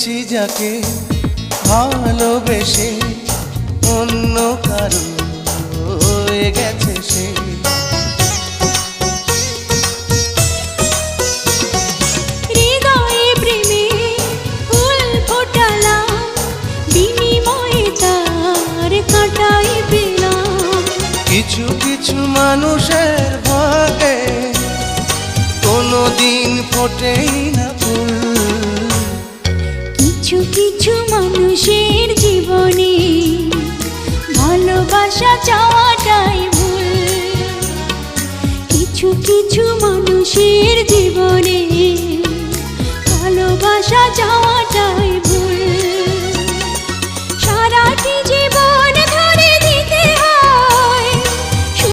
পেয়েছি যাকে ভালোবেসে অন্য কারো হয়ে গেছে সে। হৃদয়ে প্রেমে ফুল ফোটালাম, বিনিময়ে তার কাঁটাই পেলাম। কিছু কিছু মানুষের ভাগে কোনোদিন ফোটেই না ফুল। কিছু কিছু মানুষের জীবনে ভালোবাসা চাওয়াটাই ভুল। কিছু কিছু মানুষের